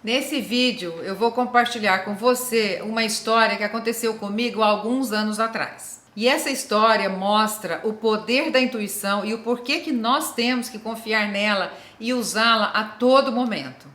Nesse vídeo eu vou compartilhar com você uma história que aconteceu comigo há alguns anos atrás. E essa história mostra o poder da intuição e o porquê que nós temos que confiar nela e usá-la a todo momento.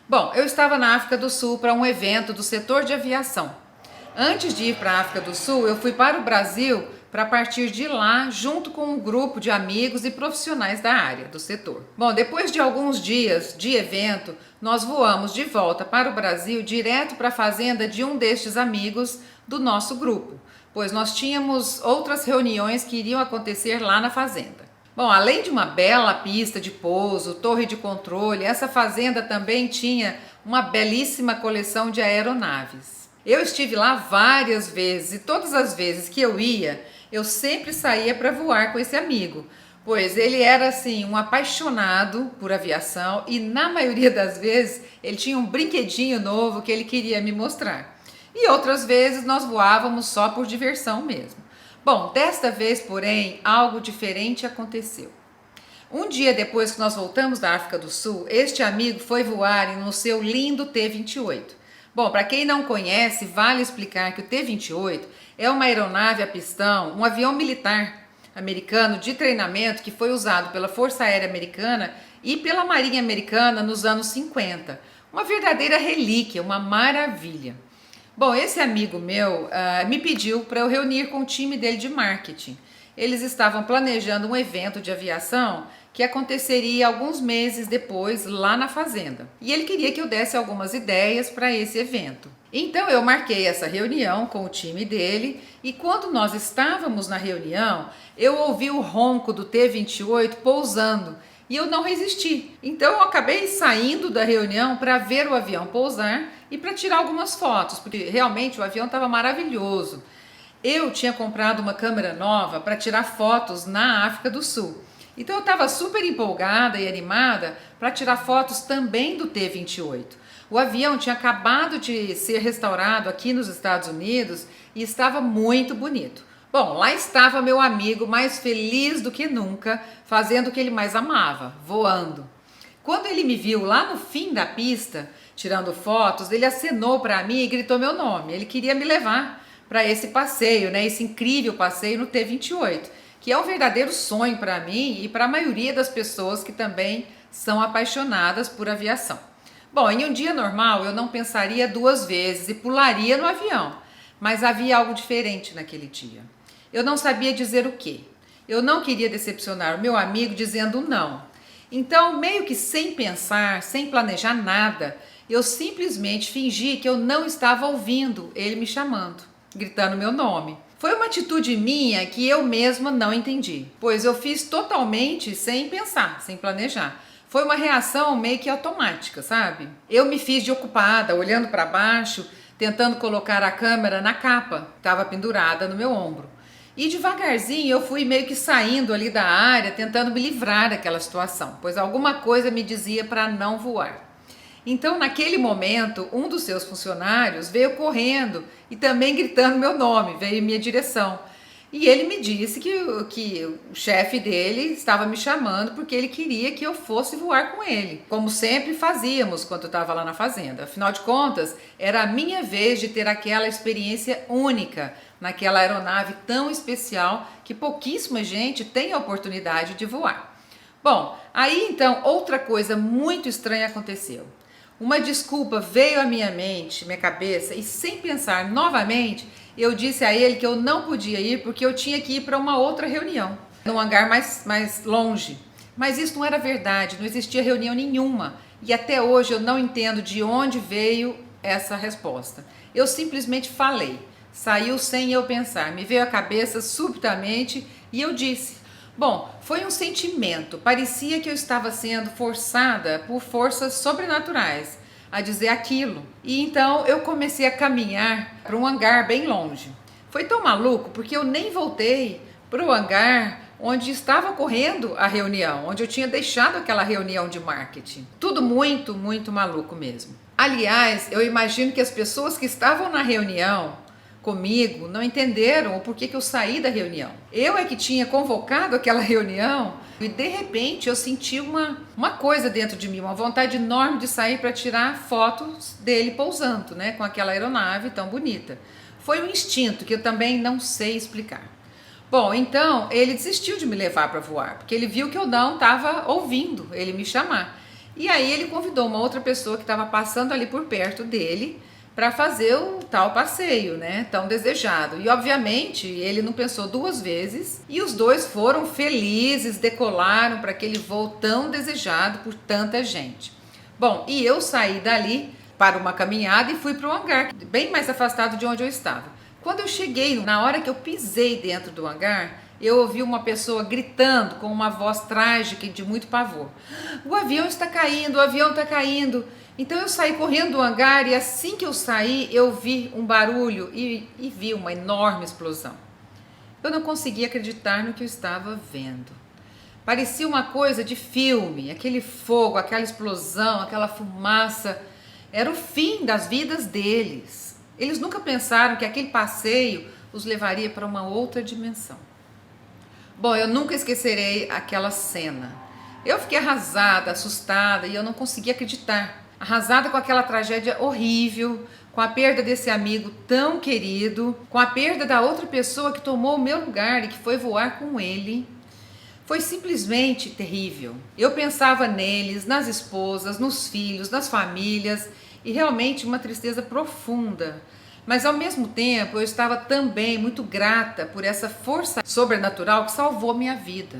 Bom, eu estava na África do Sul para um evento do setor de aviação. Antes de ir para a África do Sul, eu fui para o Brasil para partir de lá junto com um grupo de amigos e profissionais da área, do setor. Bom, depois de alguns dias de evento, nós voamos de volta para o Brasil direto para a fazenda de um destes amigos do nosso grupo, pois nós tínhamos outras reuniões que iriam acontecer lá na fazenda. Bom, além de uma bela pista de pouso, torre de controle, essa fazenda também tinha uma belíssima coleção de aeronaves. Eu estive lá várias vezes e todas as vezes que eu ia, eu sempre saía para voar com esse amigo, pois ele era assim um apaixonado por aviação e na maioria das vezes ele tinha um brinquedinho novo que ele queria me mostrar. E outras vezes nós voávamos só por diversão mesmo. Bom, desta vez, porém, algo diferente aconteceu. Um dia depois que nós voltamos da África do Sul, este amigo foi voar no seu lindo T-28. Bom, para quem não conhece, vale explicar que o T-28 é uma aeronave a pistão, um avião militar americano de treinamento que foi usado pela Força Aérea Americana e pela Marinha Americana nos anos 50. Uma verdadeira relíquia, uma maravilha. Bom, esse amigo meu me pediu para eu reunir com o time dele de marketing. Eles estavam planejando um evento de aviação que aconteceria alguns meses depois lá na fazenda. E ele queria que eu desse algumas ideias para esse evento. Então eu marquei essa reunião com o time dele e quando nós estávamos na reunião, eu ouvi o ronco do T-28 pousando e eu não resisti. Então eu acabei saindo da reunião para ver o avião pousar e para tirar algumas fotos, porque realmente o avião estava maravilhoso. Eu tinha comprado uma câmera nova para tirar fotos na África do Sul. Então eu estava super empolgada e animada para tirar fotos também do T-28. O avião tinha acabado de ser restaurado aqui nos Estados Unidos e estava muito bonito. Bom, lá estava meu amigo mais feliz do que nunca, fazendo o que ele mais amava, voando. Quando ele me viu lá no fim da pista, tirando fotos, ele acenou para mim e gritou meu nome. Ele queria me levar para esse passeio, né? Esse incrível passeio no T-28, que é um verdadeiro sonho para mim e para a maioria das pessoas que também são apaixonadas por aviação. Bom, em um dia normal eu não pensaria duas vezes e pularia no avião, mas havia algo diferente naquele dia. Eu não sabia dizer o quê. Eu não queria decepcionar o meu amigo dizendo não. Então, meio que sem pensar, sem planejar nada, eu simplesmente fingi que eu não estava ouvindo ele me chamando, gritando meu nome. Foi uma atitude minha que eu mesma não entendi, pois eu fiz totalmente sem pensar, sem planejar. Foi uma reação meio que automática, sabe? Eu me fiz de ocupada, olhando para baixo, tentando colocar a câmera na capa, que estava pendurada no meu ombro. E devagarzinho eu fui meio que saindo ali da área, tentando me livrar daquela situação, pois alguma coisa me dizia para não voar. Então, naquele momento, um dos seus funcionários veio correndo e também gritando meu nome, veio em minha direção. E ele me disse que o chefe dele estava me chamando porque ele queria que eu fosse voar com ele, como sempre fazíamos quando eu estava lá na fazenda. Afinal de contas, era a minha vez de ter aquela experiência única naquela aeronave tão especial que pouquíssima gente tem a oportunidade de voar. Bom, aí então outra coisa muito estranha aconteceu. Uma desculpa veio à minha mente, minha cabeça, e sem pensar novamente, eu disse a ele que eu não podia ir porque eu tinha que ir para uma outra reunião, num hangar mais longe. Mas isso não era verdade, não existia reunião nenhuma. E até hoje eu não entendo de onde veio essa resposta. Eu simplesmente falei, saiu sem eu pensar, me veio à cabeça subitamente e eu disse. Bom, foi um sentimento, parecia que eu estava sendo forçada por forças sobrenaturais a dizer aquilo. E então eu comecei a caminhar para um hangar bem longe. Foi tão maluco porque eu nem voltei para o hangar onde estava ocorrendo a reunião, onde eu tinha deixado aquela reunião de marketing. Tudo muito, muito maluco mesmo. Aliás, eu imagino que as pessoas que estavam na reunião comigo não entenderam o porquê que eu saí da reunião. Eu é que tinha convocado aquela reunião E de repente eu senti uma coisa dentro de mim, uma vontade enorme de sair para tirar fotos dele pousando, né, com aquela aeronave tão bonita. Foi um instinto que eu também não sei explicar. Bom, então ele desistiu de me levar para voar, porque ele viu que eu não estava ouvindo ele me chamar. E aí ele convidou uma outra pessoa que estava passando ali por perto dele para fazer o tal passeio, né, tão desejado. E obviamente ele não pensou duas vezes e os dois foram felizes, decolaram para aquele voo tão desejado por tanta gente. Bom, e eu saí dali para uma caminhada e fui para o hangar, bem mais afastado de onde eu estava. Quando eu cheguei, na hora que eu pisei dentro do hangar, eu ouvi uma pessoa gritando com uma voz trágica e de muito pavor: "O avião está caindo, o avião está caindo!" Então eu saí correndo do hangar e assim que eu saí, eu vi um barulho e vi uma enorme explosão. Eu não conseguia acreditar no que eu estava vendo. Parecia uma coisa de filme, aquele fogo, aquela explosão, aquela fumaça. Era o fim das vidas deles. Eles nunca pensaram que aquele passeio os levaria para uma outra dimensão. Bom, eu nunca esquecerei aquela cena. Eu fiquei arrasada, assustada e eu não conseguia acreditar. Arrasada com aquela tragédia horrível, com a perda desse amigo tão querido, com a perda da outra pessoa que tomou o meu lugar e que foi voar com ele. Foi simplesmente terrível. Eu pensava neles, nas esposas, nos filhos, nas famílias e realmente uma tristeza profunda. Mas ao mesmo tempo eu estava também muito grata por essa força sobrenatural que salvou minha vida.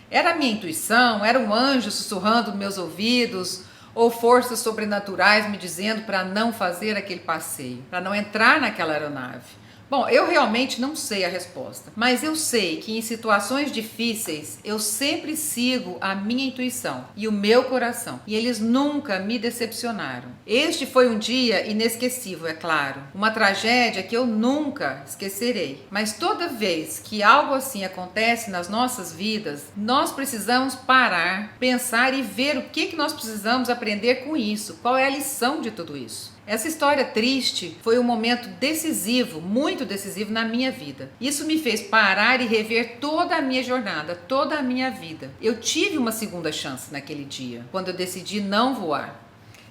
Era a minha intuição, era um anjo sussurrando nos meus ouvidos, ou forças sobrenaturais me dizendo para não fazer aquele passeio, para não entrar naquela aeronave. Bom, eu realmente não sei a resposta, mas eu sei que em situações difíceis eu sempre sigo a minha intuição e o meu coração, e eles nunca me decepcionaram. Este foi um dia inesquecível, é claro, uma tragédia que eu nunca esquecerei, mas toda vez que algo assim acontece nas nossas vidas, nós precisamos parar, pensar e ver o que nós precisamos aprender com isso, qual é a lição de tudo isso. Essa história triste foi um momento decisivo, muito decisivo na minha vida. Isso me fez parar e rever toda a minha jornada, toda a minha vida. Eu tive uma segunda chance naquele dia, quando eu decidi não voar.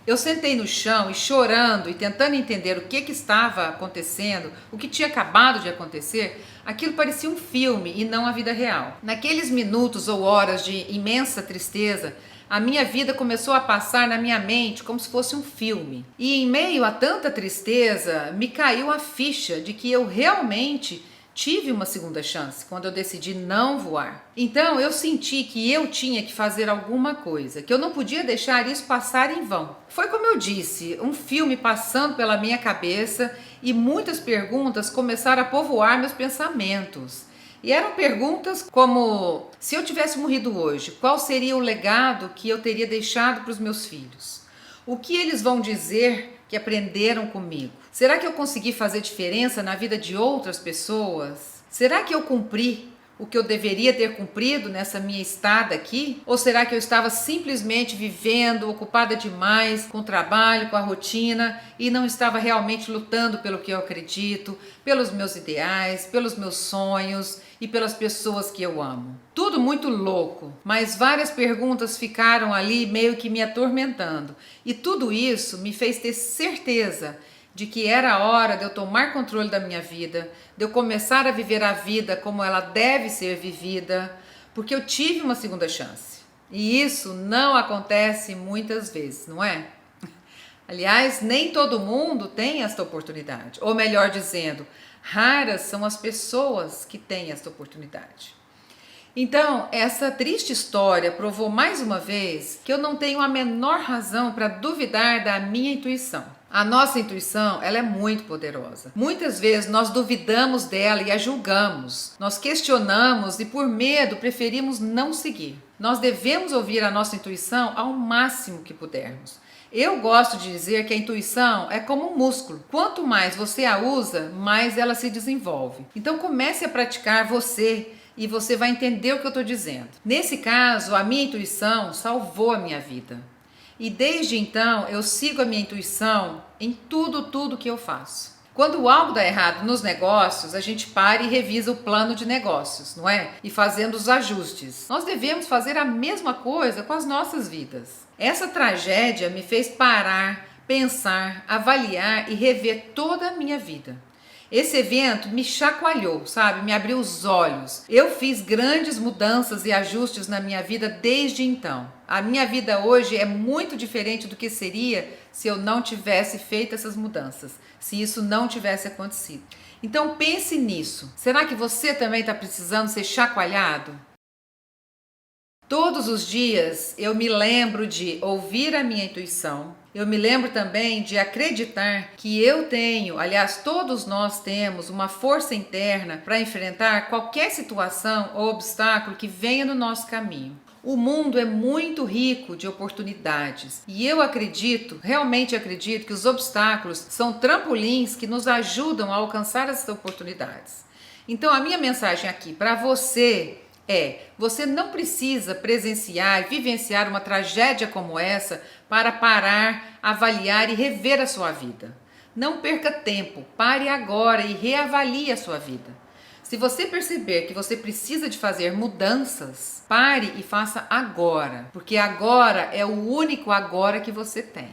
Eu sentei no chão e chorando e tentando entender o que estava acontecendo, o que tinha acabado de acontecer. Aquilo parecia um filme e não a vida real. Naqueles minutos ou horas de imensa tristeza, a minha vida começou a passar na minha mente como se fosse um filme. E em meio a tanta tristeza, me caiu a ficha de que eu realmente tive uma segunda chance quando eu decidi não voar. Então eu senti que eu tinha que fazer alguma coisa, que eu não podia deixar isso passar em vão. Foi como eu disse, um filme passando pela minha cabeça e muitas perguntas começaram a povoar meus pensamentos. E eram perguntas como: se eu tivesse morrido hoje, qual seria o legado que eu teria deixado para os meus filhos? O que eles vão dizer que aprenderam comigo? Será que eu consegui fazer diferença na vida de outras pessoas? Será que eu cumpri o que eu deveria ter cumprido nessa minha estada aqui? Ou será que eu estava simplesmente vivendo, ocupada demais com o trabalho, com a rotina e não estava realmente lutando pelo que eu acredito, pelos meus ideais, pelos meus sonhos e pelas pessoas que eu amo? Tudo muito louco, mas várias perguntas ficaram ali meio que me atormentando. E tudo isso me fez ter certeza de que era a hora de eu tomar controle da minha vida, de eu começar a viver a vida como ela deve ser vivida, porque eu tive uma segunda chance. E isso não acontece muitas vezes, não é? Aliás, nem todo mundo tem esta oportunidade. Ou melhor dizendo, raras são as pessoas que têm esta oportunidade. Então, essa triste história provou mais uma vez que eu não tenho a menor razão para duvidar da minha intuição. A nossa intuição, ela é muito poderosa. Muitas vezes nós duvidamos dela e a julgamos. Nós questionamos e por medo preferimos não seguir. Nós devemos ouvir a nossa intuição ao máximo que pudermos. Eu gosto de dizer que a intuição é como um músculo. Quanto mais você a usa, mais ela se desenvolve. Então comece a praticar você e você vai entender o que eu estou dizendo. Nesse caso, a minha intuição salvou a minha vida. E desde então eu sigo a minha intuição em tudo que eu faço. Quando algo dá errado nos negócios, a gente para e revisa o plano de negócios, não é? E fazendo os ajustes. Nós devemos fazer a mesma coisa com as nossas vidas. Essa tragédia me fez parar, pensar, avaliar e rever toda a minha vida. Esse evento me chacoalhou, sabe? Me abriu os olhos. Eu fiz grandes mudanças e ajustes na minha vida desde então. A minha vida hoje é muito diferente do que seria se eu não tivesse feito essas mudanças, se isso não tivesse acontecido. Então pense nisso. Será que você também está precisando ser chacoalhado? Todos os dias eu me lembro de ouvir a minha intuição, eu me lembro também de acreditar que eu tenho, aliás, todos nós temos uma força interna para enfrentar qualquer situação ou obstáculo que venha no nosso caminho. O mundo é muito rico de oportunidades e eu acredito, realmente acredito, que os obstáculos são trampolins que nos ajudam a alcançar essas oportunidades. Então a minha mensagem aqui para você você não precisa presenciar e vivenciar uma tragédia como essa para parar, avaliar e rever a sua vida. Não perca tempo, pare agora e reavalie a sua vida. Se você perceber que você precisa de fazer mudanças, pare e faça agora, porque agora é o único agora que você tem.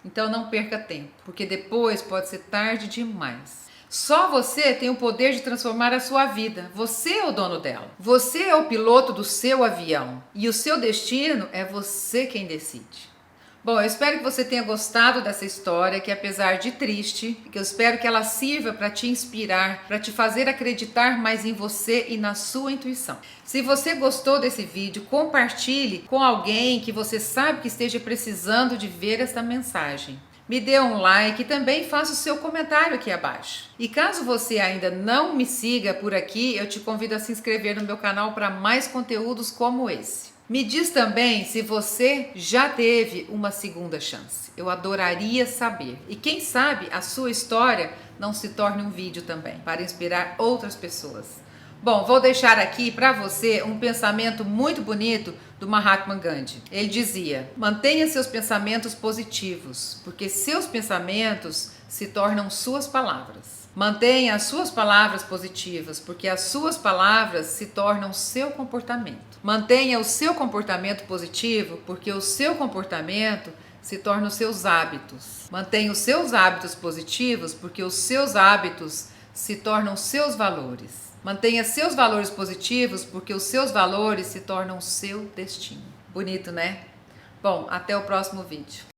Então não perca tempo, porque depois pode ser tarde demais. Só você tem o poder de transformar a sua vida. Você é o dono dela. Você é o piloto do seu avião. E o seu destino é você quem decide. Bom, eu espero que você tenha gostado dessa história, que apesar de triste, que eu espero que ela sirva para te inspirar, para te fazer acreditar mais em você e na sua intuição. Se você gostou desse vídeo, compartilhe com alguém que você sabe que esteja precisando de ver essa mensagem. Me dê um like e também faça o seu comentário aqui abaixo. E caso você ainda não me siga por aqui, eu te convido a se inscrever no meu canal para mais conteúdos como esse. Me diz também se você já teve uma segunda chance. Eu adoraria saber. E quem sabe a sua história não se torne um vídeo também, para inspirar outras pessoas. Bom, vou deixar aqui para você um pensamento muito bonito do Mahatma Gandhi. Ele dizia: mantenha seus pensamentos positivos, porque seus pensamentos se tornam suas palavras. Mantenha as suas palavras positivas, porque as suas palavras se tornam seu comportamento. Mantenha o seu comportamento positivo, porque o seu comportamento se torna os seus hábitos. Mantenha os seus hábitos positivos, porque os seus hábitos se tornam seus valores. Mantenha seus valores positivos, porque os seus valores se tornam seu destino. Bonito, né? Bom, até o próximo vídeo.